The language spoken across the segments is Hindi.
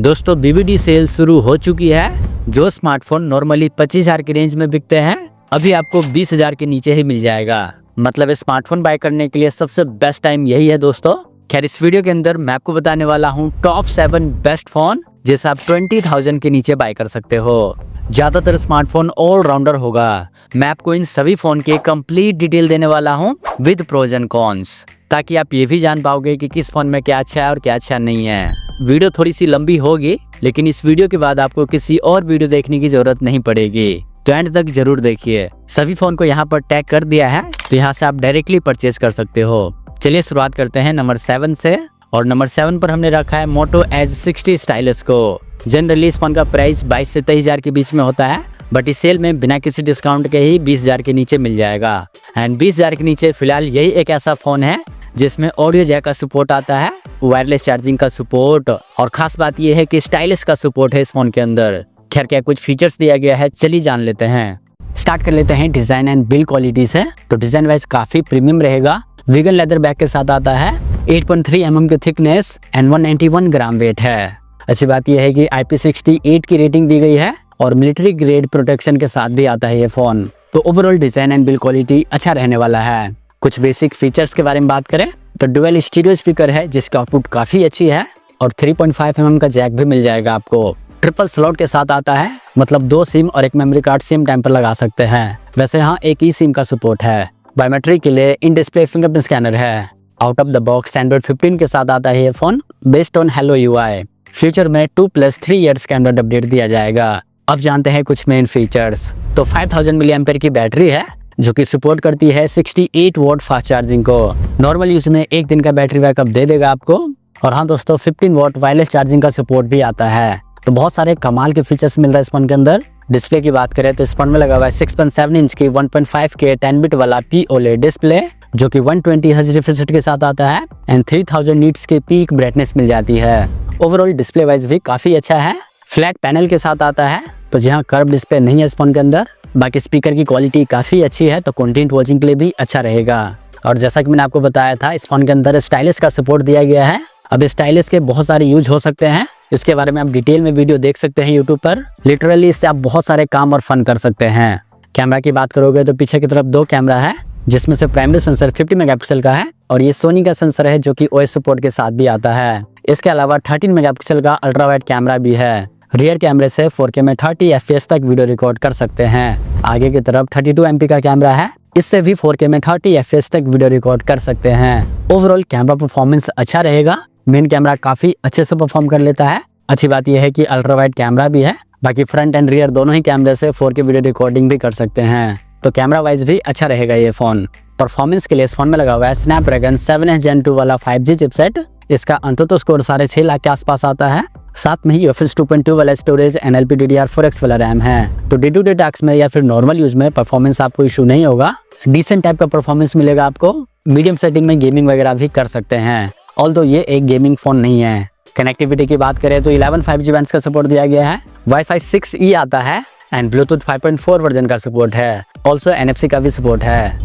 दोस्तों BBD सेल शुरू हो चुकी है। जो स्मार्टफोन नॉर्मली 25,000 की रेंज में बिकते हैं अभी आपको 20,000 के नीचे ही मिल जाएगा। मतलब स्मार्टफोन बाय करने के लिए सबसे बेस्ट टाइम यही है दोस्तों। खैर इस वीडियो के अंदर मैं आपको बताने वाला हूँ टॉप 7 बेस्ट फोन जिसे आप 20,000 के नीचे बाय कर सकते हो। ज्यादातर स्मार्टफोन ऑलराउंडर होगा। मैं आपको इन सभी फोन के कंप्लीट डिटेल देने वाला हूँ विद प्रोज एंड कॉन्स, ताकि आप ये भी जान पाओगे कि किस फोन में क्या अच्छा है और क्या अच्छा नहीं है। वीडियो थोड़ी सी लंबी होगी, लेकिन इस वीडियो के बाद आपको किसी और वीडियो देखने की जरूरत नहीं पड़ेगी, तो एंड तक जरूर देखिए। सभी फोन को यहाँ पर टैग कर दिया है, तो यहाँ से आप डायरेक्टली परचेज कर सकते हो। चलिए शुरुआत करते हैं नंबर 7 से। और नंबर 7 पर हमने रखा है मोटो एज 60 स्टाइलस को। जनरली इस फोन का प्राइस 22 से 23,000 के बीच में होता है, बट इस सेल में बिना किसी डिस्काउंट के ही 20,000 के नीचे मिल जाएगा। एंड 20,000 के नीचे फिलहाल यही एक ऐसा फोन है जिसमें ऑडियो जैक का सपोर्ट आता है, वायरलेस चार्जिंग का सपोर्ट, और खास बात यह है कि स्टाइलिश का सपोर्ट है इस फोन के अंदर। खैर क्या कुछ फीचर्स दिया गया है, चलिए जान लेते हैं। स्टार्ट कर लेते हैं डिजाइन एंड बिल्ड क्वालिटी से। तो डिजाइन वाइज काफी प्रीमियम रहेगा। वीगन लेदर बैग के साथ आता है, 8.3 mm की थिकनेस एंड 191 ग्राम वेट है। अच्छी बात यह है कि IP68 की रेटिंग दी गई है और मिलिट्री ग्रेड प्रोटेक्शन के साथ भी आता है ये फोन। तो overall design and build quality अच्छा रहने वाला है। कुछ बेसिक फीचर्स के बारे में बात करें तो डुअल स्टीरियो स्पीकर है जिसकी आउटपुट काफी अच्छी है, और 3.5 mm का जैक भी मिल जाएगा आपको। ट्रिपल स्लॉट के साथ आता है, मतलब 2 सिम और एक मेमोरी कार्ड सेम टाइम पर लगा सकते हैं। वैसे यहाँ एक ही सिम का सपोर्ट है। बायोमेट्रिक के लिए इन डिस्प्ले फिंगरप्रिंट स्कैनर है। Out of the box Android 15 के साथ आता है ये phone based on hello UI। Future में 2+3 इयर्स का एंड्रॉइड अपडेट दिया जाएगा। अब जानते हैं कुछ मेन फीचर्स। तो 5000 mAh की बैटरी है जो कि सपोर्ट करती है 68 वॉट फास्ट चार्जिंग को। नॉर्मल यूज में 1 दिन का बैटरी बैकअप दे देगा आपको। और हाँ दोस्तों, 15 वॉट वायरलेस चार्जिंग का सपोर्ट भी आता है। तो बहुत सारे कमाल के फीचर्स मिल रहा है इस फोन के अंदर। डिस्प्ले की बात करें तो इस फोन में लगा हुआ है 6.7 इंच की 1.5K 10-bit वाला POLED डिस्प्ले जो कि 120 Hz रिफ्रेश रेट के साथ आता है एंड 3000 नीट्स की पीक ब्राइटनेस मिल जाती है। ओवरऑल डिस्प्ले वाइज भी काफी अच्छा है। फ्लैट पैनल के साथ आता है, तो जहाँ कर्व डिस्प्ले नहीं है इस फोन के अंदर। बाकी स्पीकर की क्वालिटी काफी अच्छी है, तो कंटेंट वॉचिंग के लिए भी अच्छा रहेगा। और जैसा कि मैंने आपको बताया था, इस फोन के अंदर स्टाइलिश का सपोर्ट दिया गया है। अब स्टाइलिश के बहुत सारे यूज हो सकते हैं, इसके बारे में आप डिटेल में वीडियो देख सकते हैं यूट्यूब पर। लिटरली इससे आप बहुत सारे काम और फन कर सकते हैं। कैमरा की बात करोगे तो पीछे की तरफ 2 कैमरा है, जिसमें से प्राइमरी सेंसर 50 मेगापिक्सल का है, और ये सोनी का सेंसर है जो कि OS सपोर्ट के साथ भी आता है। इसके अलावा 13 मेगापिक्सल का अल्ट्रा वाइड कैमरा भी है। रियर कैमरे से 4K में 30 FPS तक वीडियो रिकॉर्ड कर सकते हैं। आगे की तरफ 32 MP का कैमरा है, इससे भी 4K में 30 FPS तक वीडियो रिकॉर्ड कर सकते हैं। ओवरऑल कैमरा परफॉर्मेंस अच्छा रहेगा। मेन कैमरा काफी अच्छे से परफॉर्म कर लेता है। अच्छी बात यह है कि अल्ट्रा वाइड कैमरा भी है। बाकी फ्रंट एंड रियर दोनों ही कैमरे से 4K वीडियो रिकॉर्डिंग भी कर सकते हैं। तो कैमरा वाइज भी अच्छा रहेगा ये फोन। परफॉर्मेंस के लिए इस फोन में लगा हुआ है स्नैपड्रैगन 7S Gen 2 वाला 5G चिपसेट। इसका अंततः स्कोर 6.5 लाख के आसपास आता है। साथ में ही UFS 2.2 वाला स्टोरेज NLP DDR4X वाला रैम है। तो डे टू डे टास्क में या फिर नॉर्मल यूज में परफॉर्मेंस आपको इशू नहीं होगा। डिसेंट टाइप का परफॉर्मेंस मिलेगा आपको। मीडियम सेटिंग में गेमिंग वगैरह भी कर सकते हैं, ऑल्दो ये एक गेमिंग फोन नहीं है। कनेक्टिविटी की बात करें तो 11 5G बैंड्स का सपोर्ट दिया गया है। Wi-Fi 6E आता है एंड Bluetooth 5.4 वर्जन का सपोर्ट है। ऑल्सो NFC का भी सपोर्ट है।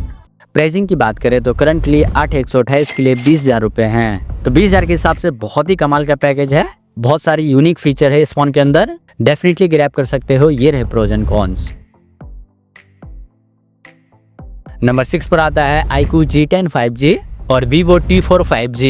प्राइसिंग की बात करें तो करंटली 8,128 के लिए 20,000 रुपए हैं। तो 20,000 के हिसाब से बहुत ही कमाल का पैकेज है। बहुत सारी यूनिक फीचर है इस फोन के अंदर, डेफिनेटली ग्रैब कर सकते हो। ये रहे प्रोज एंड कॉन्स। नंबर 6 पर आता है iQOO G10 5G और Vivo T4 5G।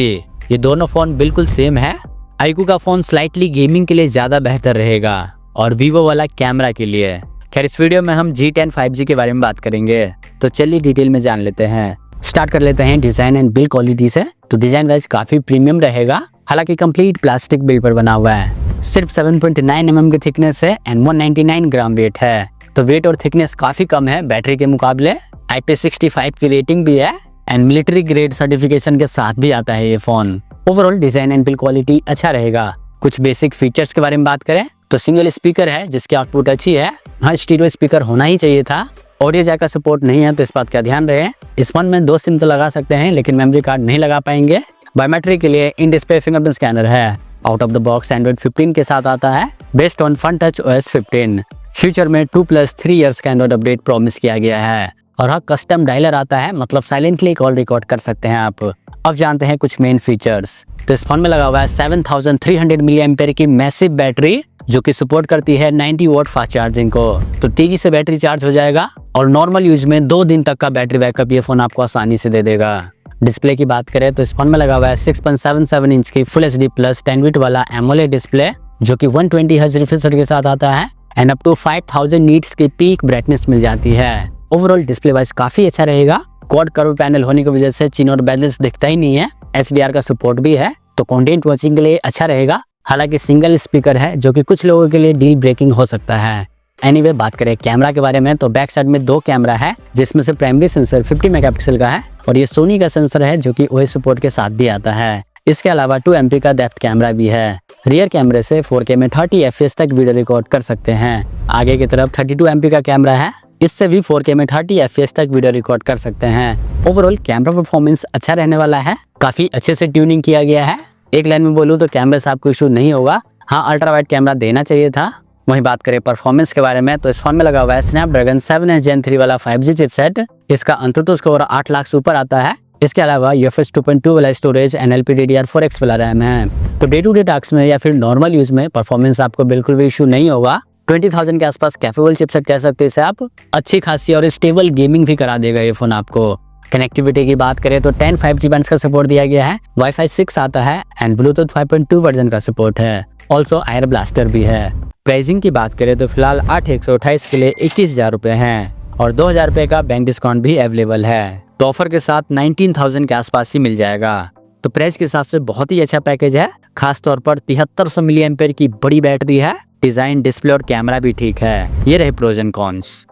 ये दोनों फोन बिल्कुल सेम है। iQOO का फोन स्लाइटली गेमिंग के लिए ज्यादा बेहतर रहेगा और Vivo वाला कैमरा के लिए। खैर इस वीडियो में हम G10 5G के बारे में बात करेंगे, तो चलिए डिटेल में जान लेते हैं। स्टार्ट कर लेते हैं डिजाइन एंड बिल्ड क्वालिटी से। तो डिजाइन वाइज काफी प्रीमियम रहेगा, हालांकि कंप्लीट प्लास्टिक बिल्ड पर बना हुआ है। सिर्फ 7.9 mm की थिकनेस है एंड 199 ग्राम वेट है। तो वेट और थिकनेस काफी कम है बैटरी के मुकाबले। IP65 की रेटिंग भी है एंड मिलिट्री ग्रेड सर्टिफिकेशन के साथ भी आता है ये phone. Overall design and build quality अच्छा रहेगा। कुछ बेसिक फीचर्स के बारे में बात करें तो सिंगल स्पीकर है जिसकी आउटपुट अच्छी है। हाँ, स्टीरियो स्पीकर होना ही चाहिए था। ऑडियो जैक का सपोर्ट नहीं है, तो इस बात का ध्यान रहे। इस फोन में 2 सिम तो लगा सकते हैं, लेकिन मेमोरी कार्ड नहीं लगा पाएंगे। बायोमेट्रिक के लिए इन डिस्प्ले फिंगरप्रिंट स्कैनर है। Out of the box Android 15 के साथ आता है based on FunTouch OS 15। Future में 2+3 इयर्स का एंड्रॉइड अपडेट प्रॉमिस किया गया है। और हाँ, कस्टम डायलर आता है, मतलब साइलेंटली कॉल रिकॉर्ड कर सकते हैं आप। अब जानते हैं कुछ मेन फीचर्स। तो इस फोन में लगा हुआ है 7300 मिली एम्पेयर की मैसिव बैटरी, जो कि सपोर्ट करती है 90 वॉट फास्ट चार्जिंग को। तो तेजी से बैटरी चार्ज हो जाएगा और नॉर्मल यूज में 2 दिन तक का बैटरी बैकअप ये फोन आपको आसानी से दे देगा। डिस्प्ले की बात करें तो इस फोन में लगा हुआ है 6.77 इंच की फुल HD प्लस 10 बिट वाला एमोलेड डिस्प्ले, जो कि 120 हर्ट्ज रिफ्रेश रेट के साथ आता है एंड अप टू 5000 नीट्स की पीक ब्राइटनेस मिल जाती है। ओवरऑल डिस्प्ले वाइज काफी अच्छा रहेगा। क्वाड कर्व पैनल होने की वजह से चिन और बेजल्स दिखता ही नहीं है। HDR का सपोर्ट भी है, तो कंटेंट वॉचिंग के लिए अच्छा रहेगा। हालांकि सिंगल स्पीकर है, जो कि कुछ लोगों के लिए डील ब्रेकिंग हो सकता है। एनीवे, बात करें कैमरा के बारे में तो बैक साइड में 2 कैमरा है, जिसमें से प्राइमरी सेंसर 50 मेगापिक्सल का है और ये सोनी का सेंसर है, जो कि OS सपोर्ट के साथ भी आता है। इसके अलावा 2 MP का डेप्थ कैमरा भी है। रियर कैमरे से 4K में 30 FPS तक वीडियो रिकॉर्ड कर सकते हैं। आगे की तरफ 32 MP का कैमरा है, इससे भी 4K में 30 FPS तक वीडियो रिकॉर्ड कर सकते हैं। ओवरऑल कैमरा परफॉर्मेंस अच्छा रहने वाला है, काफी अच्छे से ट्यूनिंग किया गया है। एक लाइन में बोलूँ तो कैमरे से आपको इशू नहीं होगा। हाँ, अल्ट्रा वाइड कैमरा देना चाहिए था। वहीं बात करें परफॉर्मेंस के बारे में तो इस फोन में लगा हुआ है स्नैपड्रैगन 7S Gen 3 वाला 5G चिपसेट। इसका अंततः स्कोर 8 लाख से ऊपर आता है। इसके अलावा UFS 2.2 वाला स्टोरेज एंड LPDDR4X वाला रैम है। तो डे टू डे टास्क में या फिर नॉर्मल यूज में परफॉर्मेंस आपको बिल्कुल भी इशू नहीं होगा। 20,000 के आसपास कैपेबल चिपसेट कह सकते हैं इसे आप। अच्छी खासी और स्टेबल गेमिंग भी करा देगा ये फोन आपको। कनेक्टिविटी की बात करें तो 10 5G बैंड्स का सपोर्ट दिया गया है, Wi-Fi 6 आता है एंड Bluetooth 5.2 वर्जन का सपोर्ट है। ऑल्सो एयर ब्लास्टर भी है। प्राइसिंग की बात करें तो फिलहाल 8/128 के लिए 21,000 रुपए हैं और 2,000 रुपए का बैंक डिस्काउंट भी अवेलेबल है। तो ऑफर के साथ 19,000 के आसपास ही मिल जाएगा। तो प्राइस के हिसाब से बहुत ही अच्छा पैकेज है। खास तौर पर 7300 मिली एम्पेयर की बड़ी बैटरी है। डिजाइन, डिस्प्ले और कैमरा भी ठीक है। ये रहे प्रोज एंड कॉन्स।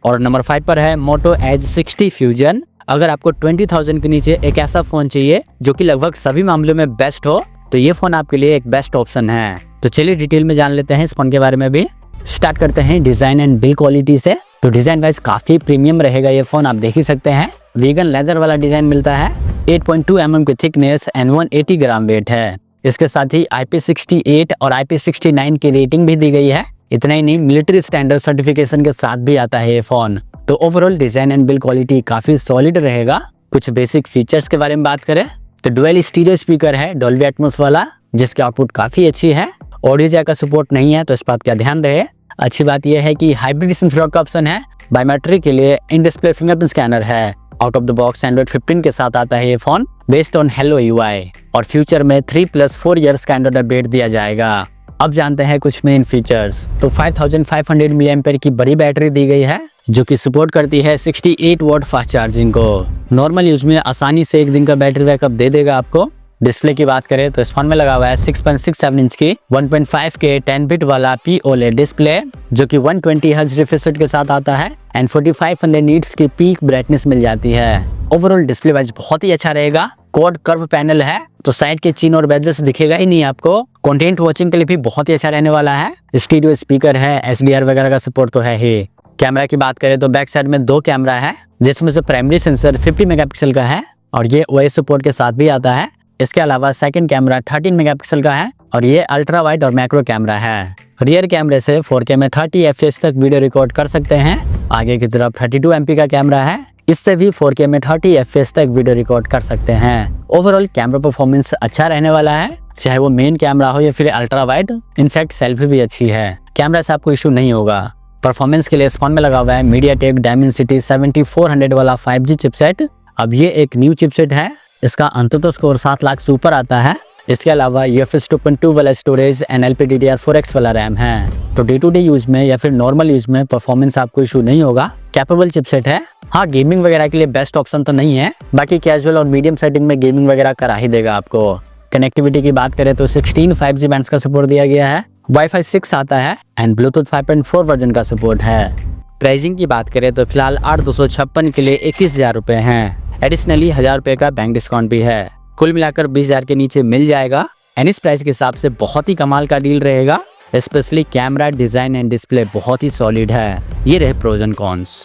और नंबर 5 पर है Moto Edge 60 Fusion। अगर आपको 20,000 के नीचे एक ऐसा फोन चाहिए जो कि लगभग सभी मामलों में बेस्ट हो, तो ये फोन आपके लिए एक बेस्ट ऑप्शन है। तो चलिए डिटेल में जान लेते हैं इस फोन के बारे में भी। स्टार्ट करते हैं डिजाइन एंड बिल्ड क्वालिटी से। तो डिजाइन वाइज काफी प्रीमियम रहेगा ये फोन, आप देख ही सकते हैं। वीगन लेदर वाला डिजाइन मिलता है। 8.2 mm की थिकनेस एंड 180 ग्राम वेट है। इसके साथ ही IP68 और IP69 की रेटिंग भी दी गई है। इतना ही नहीं, मिलिट्री स्टैंडर्ड सर्टिफिकेशन के साथ भी आता है ये फोन। तो overall design and build quality काफी सॉलिड रहेगा। कुछ बेसिक फीचर्स के बारे में बात करें तो डुअल स्टीरियो स्पीकर है डॉल्बी एटमॉस वाला, जिसकी आउटपुट काफी अच्छी है। ऑडियो जैक का सपोर्ट नहीं है, तो इस बात का ध्यान रहे। अच्छी बात यह है कि हाइब्रिड सिम स्लॉट का ऑप्शन है। बायोमेट्रिक के लिए इन डिस्प्ले फिंगरप्रिंट स्कैनर है। Out of the box Android 15 के साथ आता है ये phone based on hello UI और फ्यूचर में 3+4 ईयर्स का एंड्रॉइड अपडेट दिया जाएगा। अब जानते हैं कुछ मेन फीचर्स। तो 5500 मिली एम्पेयर की बड़ी बैटरी दी गई है, जो कि सपोर्ट करती है 68 वॉट फास्ट चार्जिंग को। नॉर्मल यूज में आसानी से 1 दिन का बैटरी बैकअप दे देगा आपको। डिस्प्ले की बात करें तो इस फोन में लगा हुआ है 6.67 इंच की 1.5K 10 बिट वाला POLED डिस्प्ले, जो कि 120 हर्ट्ज रिफ्रेश रेट के साथ आता है एंड 4500 नीट्स की पीक ब्राइटनेस मिल जाती है। ओवरऑल डिस्प्ले वाइज बहुत ही अच्छा रहेगा। क्वाड कर्व पैनल है, तो साइड के चिन और बेजल्स दिखेगा ही नहीं आपको। कंटेंट वॉचिंग के लिए भी बहुत ही अच्छा रहने वाला है। स्टीरियो स्पीकर है, HDR वगैरह का सपोर्ट तो है ही। कैमरा की बात करें तो बैक साइड में 2 कैमरा है, जिसमें से प्राइमरी सेंसर 50 मेगापिक्सल का है और ये OS सपोर्ट के साथ भी आता है। इसके अलावा सेकंड कैमरा 13 मेगापिक्सल का है और ये अल्ट्रा वाइड और मैक्रो कैमरा है। रियर कैमरे से 4K में 30 FPS तक वीडियो रिकॉर्ड कर सकते हैं। आगे की तरफ 32 MP का कैमरा है, इससे भी 4K में 30 FPS तक वीडियो रिकॉर्ड कर सकते हैं। ओवरऑल कैमरा परफॉर्मेंस अच्छा रहने वाला है, चाहे वो मेन कैमरा हो या फिर अल्ट्रा वाइड। इनफैक्ट सेल्फी भी अच्छी है, कैमरा से आपको इशू नहीं होगा। परफॉर्मेंस के लिए इस फोन में लगा हुआ है MediaTek Dimensity 7400 वाला 5G चिपसेट। अब ये एक न्यू चिपसेट है, इसका अंततः स्कोर 7 लाख से ऊपर आता है। इसके अलावा UFS 2.2 वाला स्टोरेज एंड LPDDR4X वाला रैम है। तो डे टू डे यूज में या फिर नॉर्मल यूज में परफॉर्मेंस आपको इशू नहीं होगा। कैपेबल चिपसेट है। हाँ, गेमिंग वगैरह के लिए बेस्ट ऑप्शन तो नहीं है, बाकी कैजुअल और मीडियम सेटिंग में गेमिंग वगैरह करा ही देगा आपको। कनेक्टिविटी की बात करें तो 16 5G बैंड्स का सपोर्ट दिया गया है। Wi-Fi 6 आता है एंड Bluetooth 5.4 वर्जन का सपोर्ट है। प्राइसिंग की बात करें तो फिलहाल 8,256 के लिए 21,000 रुपए हैं। एडिशनली 1000 रुपए का बैंक डिस्काउंट भी है। कुल मिलाकर 20,000 के नीचे मिल जाएगा। एंड इस प्राइस के हिसाब से बहुत ही कमाल का डील रहेगा। Specially camera, design and display बहुत ही सॉलिड है। ये रहे प्रोज एंड कॉन्स।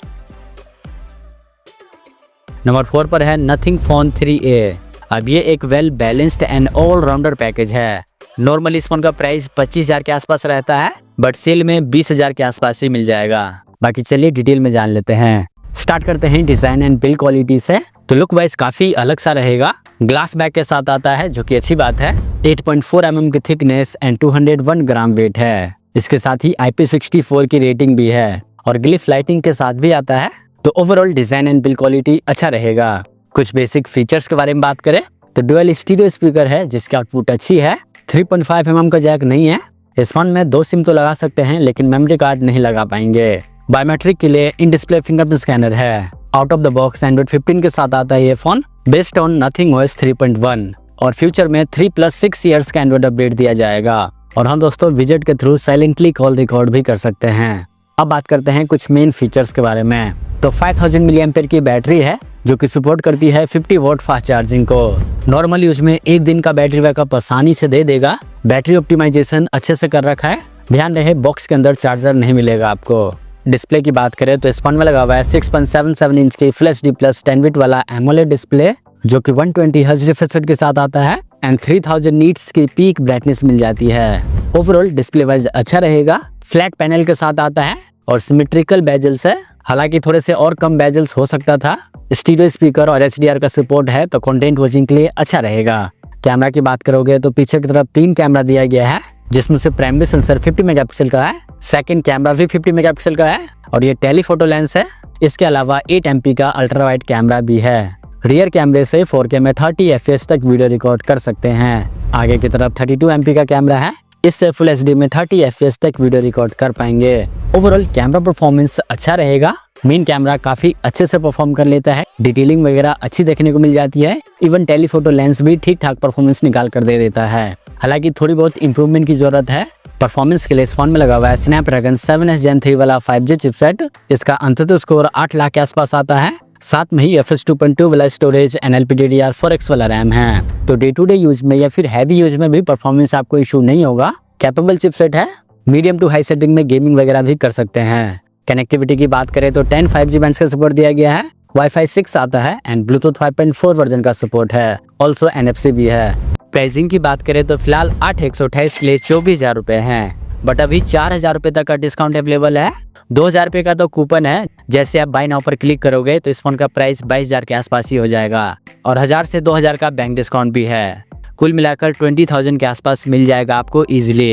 नंबर 4 पर है Nothing Phone 3A। अब ये एक well balanced and allrounder package है। नॉर्मली इस फोन का प्राइस 25,000 के आसपास रहता है, बट सेल में 20,000 के आसपास ही मिल जाएगा। बाकी चलिए डिटेल में जान लेते हैं। स्टार्ट करते हैं डिजाइन एंड बिल्ड क्वालिटी से। तो लुक वाइज काफी अलग सा रहेगा। ग्लास बैक के साथ आता है जो कि अच्छी बात है। 8.4 mm की थिकनेस एंड 201 ग्राम वेट है। इसके साथ ही IP64 की रेटिंग भी है और ग्लिफ लाइटिंग के साथ भी आता है। तो overall design and build quality अच्छा रहेगा। कुछ बेसिक फीचर्स के बारे में बात करें तो डुअल स्टीरियो स्पीकर है जिसकी आउटपुट अच्छी है। 3.5 mm का जैक नहीं है। इस फोन में 2 सिम तो लगा सकते हैं लेकिन मेमोरी कार्ड नहीं लगा पाएंगे। बायोमेट्रिक के लिए इन डिस्प्ले फिंगरप्रिंट स्कैनर है। Out of the box Android 15 के साथ आता है ये phone based on nothing OS 3.1 और फ्यूचर में 3+6 ईयर्स का एंड्रॉइड अपडेट दिया जाएगा। और हम दोस्तों विजेट के थ्रू साइलेंटली कॉल रिकॉर्ड भी कर सकते हैं। अब बात करते हैं कुछ मेन फीचर्स के बारे में। तो 5000 mAh की बैटरी है जो कि सपोर्ट करती है 50 वॉट फास्ट चार्जिंग को। नॉर्मल यूज में 1 दिन का बैटरी बैकअप आसानी से दे देगा। बैटरी ऑप्टिमाइजेशन अच्छे से कर रखा है। ध्यान रहे बॉक्स के अंदर चार्जर नहीं मिलेगा आपको। डिस्प्ले की बात करें तो इस फोन में लगा हुआ है 6.77 इंच की Full HD+ 10 बिट वाला AMOLED डिस्प्ले जो कि 120 Hz रिफ्रेश रेट के साथ आता है एंड 3000 नीट्स की पीक ब्राइटनेस मिल जाती है। ओवरऑल डिस्प्ले वाइज अच्छा रहेगा। फ्लैट पैनल के साथ आता है और सिमेट्रिकल बेजल्स है। हालांकि थोड़े से और कम बेजल्स हो सकता था। स्टीरियो स्पीकर और HDR का सपोर्ट है तो कंटेंट वॉचिंग के लिए अच्छा रहेगा। कैमरा की बात करोगे तो पीछे की तरफ 3 कैमरा दिया गया है जिसमें से प्राइमरी सेंसर 50 मेगापिक्सल का है। सेकंड कैमरा भी 50 मेगापिक्सल का है और ये टेलीफोटो लेंस है। इसके अलावा 8 MP का अल्ट्रा वाइड कैमरा भी है। रियर कैमरे से 4K में 30 FPS तक वीडियो रिकॉर्ड कर सकते हैं। आगे की तरफ 32 MP का कैमरा है। इससे Full HD में 30 FPS तक वीडियो रिकॉर्ड कर पाएंगे। ओवरऑल कैमरा परफॉर्मेंस अच्छा रहेगा। मेन कैमरा काफी अच्छे से परफॉर्म कर लेता है। डिटेलिंग वगैरह अच्छी देखने को मिल जाती है। इवन टेलीफोटो लेंस भी ठीक ठाक परफॉर्मेंस निकाल कर दे देता है। हालांकि थोड़ी बहुत इंप्रूवमेंट की जरूरत है। परफॉर्मेंस के लिए इस फोन में लगा हुआ है Snapdragon 7S Gen 3 वाला 5G चिपसेट। इसका अंततः स्कोर 8 लाख के आसपास आता है। साथ में ही FS 2.2 वाला स्टोरेज एंड LPDDR4X वाला रैम है। तो डे टू डे यूज में या फिर हैवी यूज में भी परफॉर्मेंस आपको इशू नहीं होगा। कैपेबल चिपसेट है। मीडियम टू हाई सेटिंग में गेमिंग वगैरह भी कर सकते हैं। कनेक्टिविटी की बात करें तो 10 5G बैंड्स का सपोर्ट दिया गया है। Wi-Fi 6 आता है एंड Bluetooth 5.4 वर्जन का सपोर्ट है। ऑल्सो NFC भी है। प्राइसिंग की बात करें तो फिलहाल 8,128 के लिए 24,000 रुपए है। बट अभी 4,000 रुपए तक का डिस्काउंट अवेलेबल है। 2,000 रुपए का तो कूपन है। जैसे आप बाय नाउ पर क्लिक करोगे तो इस फोन का प्राइस 22,000 के आसपास ही हो जाएगा और 1,000 से 2,000 का बैंक डिस्काउंट भी है। कुल मिलाकर 20,000 के आसपास मिल जाएगा आपको इजिली।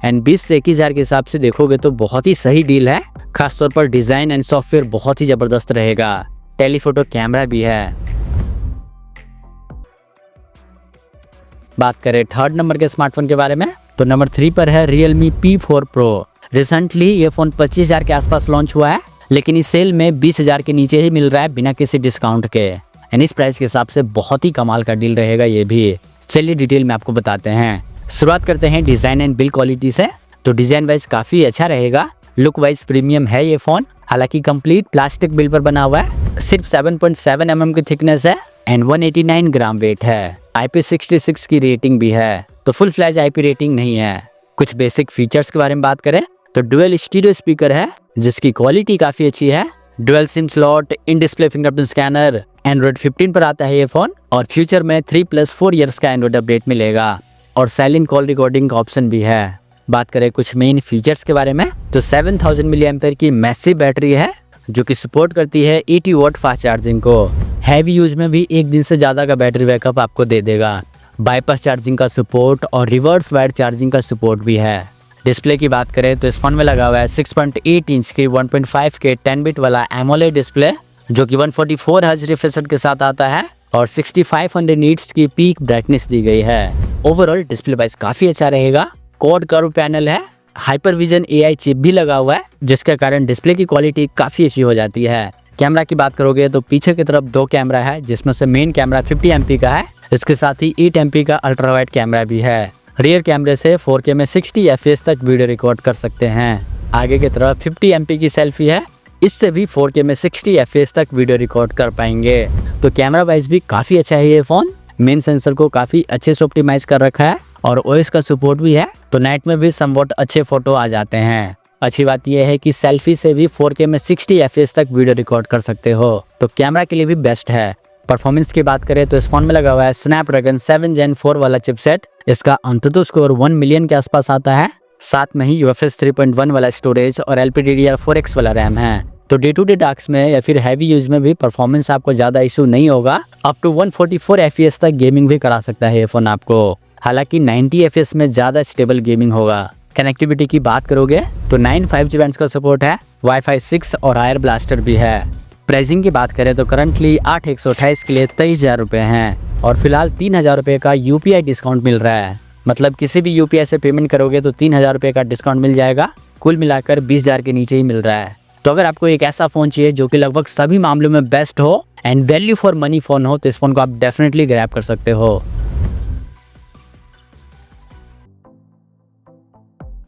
एंड 20 से 21,000 के हिसाब से देखोगे तो बहुत ही सही डील है। खासतौर पर डिजाइन एंड सॉफ्टवेयर बहुत ही जबरदस्त रहेगा। टेलीफोटो कैमरा भी है। बात करें थर्ड नंबर के स्मार्टफोन के बारे में तो नंबर 3 पर है Realme P4 Pro। रिसेंटली ये फोन 25,000 के आसपास लॉन्च हुआ है लेकिन इस सेल में 20,000 के नीचे ही मिल रहा है बिना किसी डिस्काउंट के। एंड इस प्राइस के हिसाब से बहुत ही कमाल का डील रहेगा ये भी। चलिए डिटेल में आपको बताते हैं। शुरुआत करते हैं डिजाइन एंड बिल्ड क्वालिटी से। तो डिजाइन वाइज काफी अच्छा रहेगा। लुक वाइज प्रीमियम है ये फोन। हालांकि कंप्लीट प्लास्टिक बिल्ड पर बना हुआ है। सिर्फ 7.7 mm की थिकनेस है एंड 189 ग्राम वेट है। IP66 की रेटिंग भी है। तो फुल फ्लैश IP रेटिंग नहीं है। कुछ बेसिक फीचर्स के बारे में बात करें तो डुअल स्टीरियो स्पीकर है जिसकी क्वालिटी काफी अच्छी है। Dual SIM slot, in display fingerprint scanner, Android 15 पर आता है ये फोन और फ्यूचर में 3+4 ईयर्स का एंड्रॉइड अपडेट मिलेगा और साइलेंट कॉल रिकॉर्डिंग का ऑप्शन भी है। बात करें कुछ मेन फीचर्स के बारे में तो 7000 mAh की मैसिव बैटरी है जो कि सपोर्ट करती है 80 वॉट फास्ट चार्जिंग को। हैवी यूज में भी 1 दिन से ज्यादा का बैटरी बैकअप आपको दे देगा। बाईपास चार्जिंग का सपोर्ट और रिवर्स वायर चार्जिंग का सपोर्ट भी है। डिस्प्ले की बात करें तो इस फोन में लगा हुआ है 6.8 इंच की 1.5K 10 बिट वाला AMOLED डिस्प्ले जो कि 144 Hz रिफ्रेश रेट के साथ आता है और 6500 नीट्स की पीक ब्राइटनेस दी गई है। ओवरऑल डिस्प्ले वाइज काफी अच्छा रहेगा। क्वाड कर्व पैनल है। हाइपरविजन AI चिप भी लगा हुआ है जिसके कारण डिस्प्ले की क्वालिटी काफी अच्छी हो जाती है। कैमरा की बात करोगे तो पीछे की तरफ 2 कैमरा है जिसमें से मेन कैमरा 50 MP का है। इसके साथ ही 8 MP का अल्ट्रा वाइड कैमरा भी है। रियर कैमरे से 4K में 60 FPS तक वीडियो रिकॉर्ड कर सकते हैं। आगे की तरफ 50 MP की सेल्फी है। इससे भी 4K में 60 FPS तक वीडियो रिकॉर्ड कर पाएंगे। तो कैमरा वाइज भी काफी अच्छा है ये फोन। मेन सेंसर को काफी अच्छे से ऑप्टिमाइज कर रखा है और OS का सपोर्ट भी है तो नाइट में भी समवॉट अच्छे फोटो आ जाते हैं। अच्छी बात यह है कि सेल्फी से भी 4K में 60 FPS तक वीडियो रिकॉर्ड कर सकते हो तो कैमरा के लिए भी बेस्ट है। परफॉर्मेंस की बात करें तो इस फोन में लगा हुआ है Snapdragon 7 Gen 4 वाला चिपसेट। इसका अंततः स्कोर 1 मिलियन के आसपास आता है। साथ में ही UFS 3.1 वाला स्टोरेज और LPDDR4X वाला रैम है। तो डे टू डे टास्क में या फिर हैवी यूज में भी परफॉर्मेंस आपको ज़्यादा इशू नहीं होगा। अप टू 144 FPS तक गेमिंग भी करा सकता है ये फ़ोन आपको। हालांकि 90 FPS में ज़्यादा स्टेबल गेमिंग होगा। कनेक्टिविटी की बात करोगे तो 9 5G बैंड्स का सपोर्ट है, वाईफाई 6 और आयर ब्लास्टर भी है। प्राइसिंग की बात करें तो करंटली 8/128 के लिए 23,000 रुपये हैं और फिलहाल 3,000 रुपये का UPI डिस्काउंट मिल रहा है। मतलब किसी भी UPI से पेमेंट करोगे तो 3,000 रुपये का डिस्काउंट मिल जाएगा। कुल मिलाकर 20,000 के नीचे ही मिल रहा है। तो अगर आपको एक ऐसा फ़ोन चाहिए जो कि लगभग सभी मामलों में बेस्ट हो and value for money phone हो तो इस फ़ोन को आप डेफिनेटली ग्रैब कर सकते हो।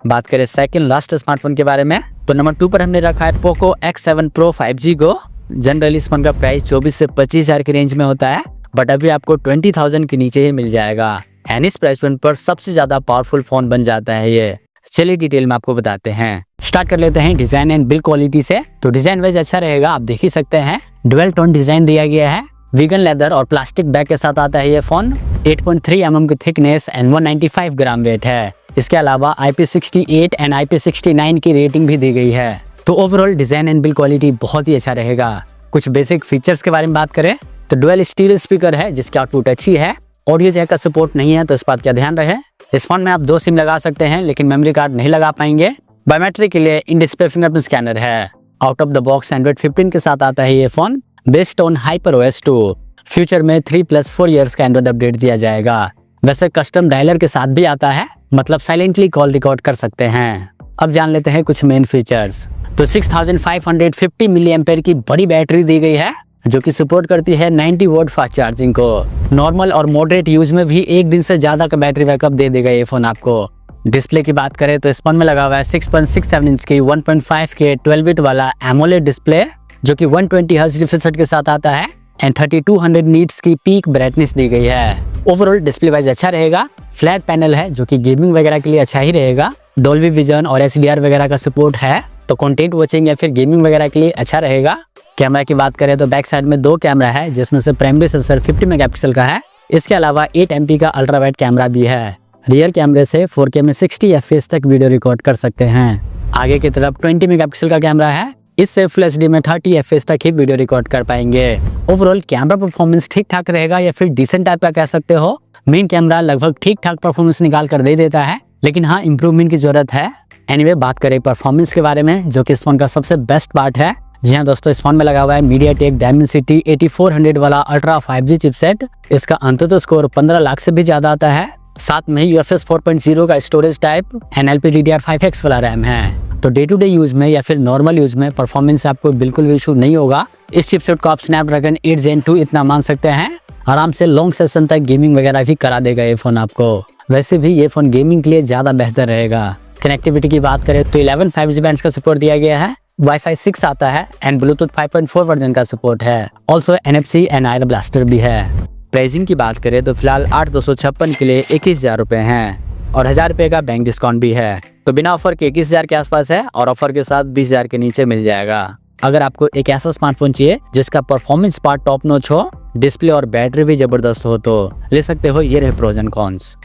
बात करें सेकंड लास्ट स्मार्टफोन के बारे में तो नंबर 2 पर हमने रखा है Poco X7 Pro 5G Go। Generally इस फोन का प्राइस 24 से 25,000 के रेंज में होता है, बट अभी आपको 20,000 के नीचे ही मिल जाएगा। एंड इस प्राइस पॉइंट पर सबसे ज्यादा पावरफुल फोन बन जाता है ये। चलिए डिटेल में आपको बताते हैं। स्टार्ट कर लेते हैं डिजाइन एंड बिल्ड क्वालिटी से। तो डिजाइन वाइज अच्छा रहेगा, आप देख ही सकते हैं। डुअल टोन डिजाइन दिया गया है, वीगन लेदर और प्लास्टिक बैग के साथ आता है ये फोन। 8.3 mm की थिकनेस एंड 195 ग्राम वेट है। इसके अलावा IP68 एंड IP69 की रेटिंग भी दी गई है। तो overall design and build quality बहुत ही अच्छा रहेगा। कुछ बेसिक फीचर्स के बारे में बात करें तो डुअल स्टीरियो स्पीकर है जिसकी आउटपुट अच्छी है। ऑडियो जैक का सपोर्ट नहीं है तो इस बात का ध्यान रहे। इस फोन में आप 2 सिम लगा सकते हैं लेकिन मेमोरी कार्ड नहीं लगा पाएंगे। बायोमेट्रिक के लिए इन डिस्प्ले फिंगरप्रिंट स्कैनर है। Out of the box Android 15 के साथ आता है ये phone, based on HyperOS 2। Future में 3+4 ईयर्स का एंड्रॉइड अपडेट दिया जाएगा। वैसे कस्टम डायलर के साथ भी आता है, मतलब साइलेंटली कॉल रिकॉर्ड कर सकते हैं। अब जान लेते हैं कुछ मेन फीचर्स। तो 6550 मिली एम्पेयर की बड़ी बैटरी दी गई है जो कि सपोर्ट करती है 90 वोल्ट फास्ट चार्जिंग को। नॉर्मल और मॉडरेट यूज में भी 1 दिन से ज्यादा का बैटरी बैकअप दे देगा ये फोन आपको। डिस्प्ले की बात करें तो इस फोन में लगा हुआ है 6.67 इंच की 1.5K 12 बिट वाला एमोलेड डिस्प्ले जो कि 120 हर्ट्ज रिफ्रेश रेट के साथ आता है एंड 3200 नीट्स की पीक ब्राइटनेस दी गई है। ओवरऑल डिस्प्ले वाइज अच्छा रहेगा। फ्लैट पैनल है जो कि गेमिंग वगैरह के लिए अच्छा ही रहेगा। डोल्बी विजन और HDR वगैरह का सपोर्ट है तो कंटेंट वॉचिंग या फिर गेमिंग वगैरह के लिए अच्छा रहेगा। कैमरा की बात करें तो बैक साइड में 2 कैमरा है जिसमें से प्राइमरी सेंसर 50 मेगापिक्सल का है। इसके अलावा 8 MP का अल्ट्रा वाइड कैमरा भी है। रियर कैमरे से 4K में 60 FPS तक वीडियो रिकॉर्ड कर सकते हैं। आगे की तरफ 20 मेगापिक्सल का कैमरा है, इससे फुल HD में 30 FPS तक ही वीडियो रिकॉर्ड कर पाएंगे। ओवरऑल कैमरा परफॉर्मेंस ठीक ठाक रहेगा या फिर डिसेंट टाइप का कह सकते हो। मेन कैमरा लगभग ठीक ठाक परफॉर्मेंस निकाल कर दे देता है, लेकिन हाँ इम्प्रूवमेंट की जरूरत है। एनीवे बात करें परफॉर्मेंस के बारे में जो कि इस फोन का सबसे बेस्ट पार्ट है। जी हाँ दोस्तों, इस फोन में लगा हुआ है MediaTek Dimensity 8400 वाला अल्ट्रा 5G चिपसेट। इसका अंततः स्कोर 15 लाख से भी ज्यादा आता है। साथ में UFS 4.0 का स्टोरेज टाइप एंड LPDDR5X वाला रैम है। तो डे टू डे यूज में या फिर नॉर्मल यूज में परफॉर्मेंस आपको बिल्कुल भी इशू नहीं होगा। इस चिपसेट को आप Snapdragon 8 Gen 2 इतना मान सकते हैं। आराम से लॉन्ग सेशन तक गेमिंग वगैरह भी करा देगा ये फोन आपको। वैसे भी ये फोन गेमिंग के लिए ज्यादा बेहतर रहेगा। कनेक्टिविटी की बात करें तो 11 5G बैंड्स का सपोर्ट दिया गया है। वाईफाई 6 आता है एंड ब्लूटूथ 5.4 वर्जन का सपोर्ट है। Also NFC and IR blaster भी है। प्राइसिंग की बात करें तो फिलहाल 8,256 के लिए 21,000 रुपये हैं और 1,000 रुपये का बैंक डिस्काउंट भी है। तो बिना ऑफर के 21,000 के आसपास है और ऑफर के साथ 20,000 के नीचे मिल जाएगा। अगर आपको एक ऐसा स्मार्टफोन चाहिए जिसका परफॉर्मेंस पार्ट टॉप नॉच हो, डिस्प्ले और बैटरी भी जबरदस्त हो तो ले सकते हो। ये रहे प्रोज एंड कॉन्स।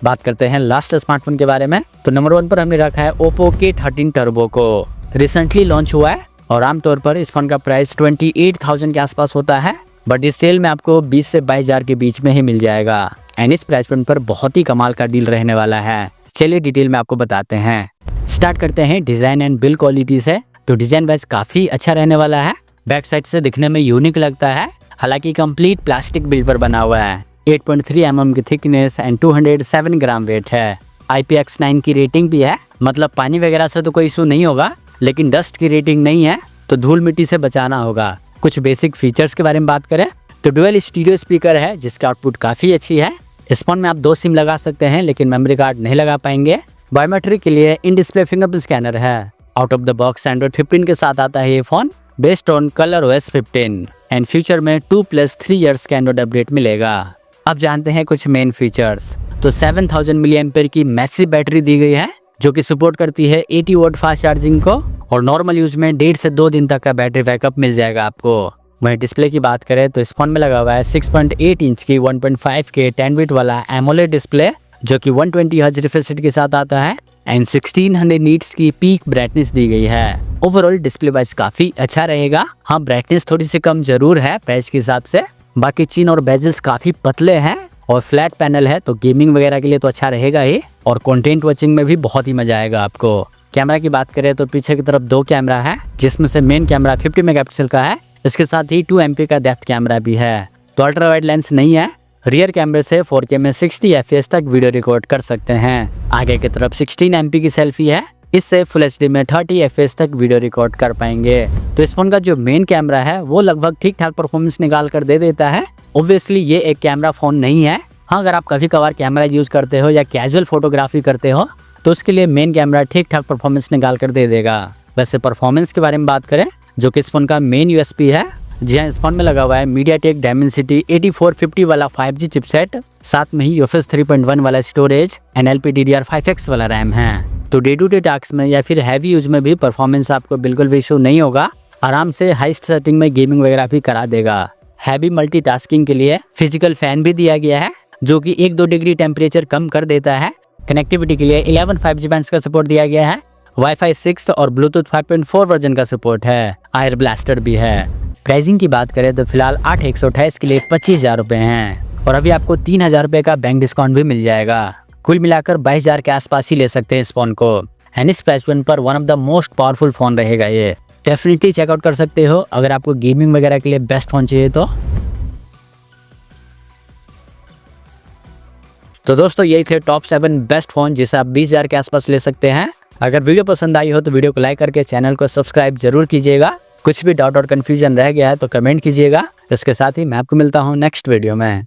बात करते हैं लास्ट स्मार्टफोन के बारे में। तो नंबर 1 पर हमने रखा है Oppo K13 Turbo को। रिसेंटली लॉन्च हुआ है और आमतौर पर इस फोन का प्राइस 28,000 के आसपास होता है, बट इस सेल में आपको 20 से 22,000 के बीच में ही मिल जाएगा। एंड इस प्राइस पॉइंट पर बहुत ही कमाल का डील रहने वाला है। चलिए डिटेल में आपको बताते हैं। स्टार्ट करते हैं डिजाइन एंड बिल्ड क्वालिटी से। तो डिजाइन वाइज काफी अच्छा रहने वाला है। बैक साइड से दिखने में यूनिक लगता है, हालांकि कंप्लीट प्लास्टिक बिल्ड पर बना हुआ है। 8.3 mm की थिकनेस एंड 207 ग्राम वेट है। IPX9 की रेटिंग भी है, मतलब पानी वगैरह से तो कोई इशू नहीं होगा, लेकिन डस्ट की रेटिंग नहीं है तो धूल मिट्टी से बचाना होगा। कुछ बेसिक फीचर्स के बारे में बात करें तो डुअल स्टीरियो स्पीकर है जिसका आउटपुट काफी अच्छी है। इस फोन में आप 2 सिम लगा सकते हैं लेकिन मेमोरी कार्ड नहीं लगा पाएंगे। बायोमेट्रिक के लिए इन डिस्प्ले फिंगरप्रिंट स्कैनर है। Out of the box Android 15 के साथ आता है ये phone, based on ColorOS 15 and future में 2+3 ईयर्स का एंड्रॉइड अपडेट मिलेगा। अब जानते हैं कुछ मेन फीचर्स। तो 7000 मिली एम्पेयर की मैसिव बैटरी दी गई है जो कि सपोर्ट करती है 80 वोल्ट फास्ट चार्जिंग को और नॉर्मल यूज में 1.5 से 2 दिन तक का बैटरी बैकअप मिल जाएगा आपको। वहीं डिस्प्ले की बात करें तो इस फोन में लगा हुआ है 6.8 इंच की 1.5K 10 बिट वाला एमोलेड डिस्प्ले जो कि 120 हर्ट्ज रिफ्रेश रेट के साथ आता है एंड 1600 नीट्स की पीक ब्राइटनेस दी गई है। ओवरऑल डिस्प्ले वाइज काफी अच्छा रहेगा। हाँ, ब्राइटनेस थोड़ी सी कम जरूर है प्राइस के हिसाब से। बाकी चिन और बेजल्स काफी पतले हैं और फ्लैट पैनल है, तो गेमिंग वगैरह के लिए तो अच्छा रहेगा ही, और कंटेंट वॉचिंग में भी बहुत ही मजा आएगा आपको। कैमरा की बात करें तो पीछे की तरफ 2 कैमरा है, जिसमें से मेन कैमरा 50 मेगापिक्सल का है। इसके साथ ही 2 MP का डेप्थ कैमरा भी है। तो अल्ट्रा वाइड लेंस नहीं है। रियर कैमरे से 4K में 60 FPS तक वीडियो रिकॉर्ड कर सकते हैं। आगे की तरफ 16 MP की सेल्फी है, इससे फुल HD में 30 FPS तक वीडियो रिकॉर्ड कर पाएंगे। तो इस फोन का जो मेन कैमरा है वो लगभग ठीक ठाक परफॉर्मेंस निकाल कर दे देता है। ऑब्वियसली ये एक कैमरा फोन नहीं है। हाँ, अगर आप कभी कभार कैमरा यूज करते हो या कैजुअल फोटोग्राफी करते हो तो उसके लिए मेन कैमरा ठीक ठाक परफॉर्मेंस निकाल कर दे देगा। वैसे परफॉर्मेंस के बारे में बात करें, जो कि इस फोन का मेन USP है, जी हाँ, इस फोन में लगा हुआ है MediaTek Dimensity 8450 वाला 5G चिपसेट, साथ में ही UFS 3.1 वाला स्टोरेज एंड LPDDR5X वाला रैम है। तो डे टू डे टास्क में या फिर हैवी यूज में भी परफॉर्मेंस आपको बिल्कुल भी इशू नहीं होगा। आराम से हाईएस्ट सेटिंग में गेमिंग वगैरह भी करा देगा। हैवी मल्टीटास्किंग के लिए फिजिकल फैन भी दिया गया है, जो कि 1-2 डिग्री टेम्परेचर कम कर देता है। कनेक्टिविटी के लिए 11 5G बैंड्स का सपोर्ट दिया गया है। Wi-Fi 6 और Bluetooth 5.4 वर्जन का सपोर्ट है। एयर ब्लास्टर भी है। प्राइसिंग की बात करें तो फिलहाल 8,128 के लिए 25,000 रुपए हैं, और अभी आपको 3,000 रुपए का बैंक डिस्काउंट भी मिल जाएगा। कुल मिलाकर 22,000 के आसपास ही ले सकते हैं इस फोन को। एंड इस प्राइस पॉइंट पर one of the most powerful phone रहेगा ये। डेफिनेटली चेकआउट कर सकते हो अगर आपको गेमिंग वगैरह के लिए बेस्ट फोन चाहिए तो दोस्तों यही थे टॉप 7 बेस्ट फोन जिसे आप 20,000 के आसपास ले सकते हैं। अगर वीडियो पसंद आई हो तो वीडियो को लाइक करके चैनल को सब्सक्राइब जरूर कीजिएगा। कुछ भी डाउट और कंफ्यूजन रह गया है तो कमेंट कीजिएगा। इसके साथ ही मैं आपको मिलता हूँ नेक्स्ट वीडियो में।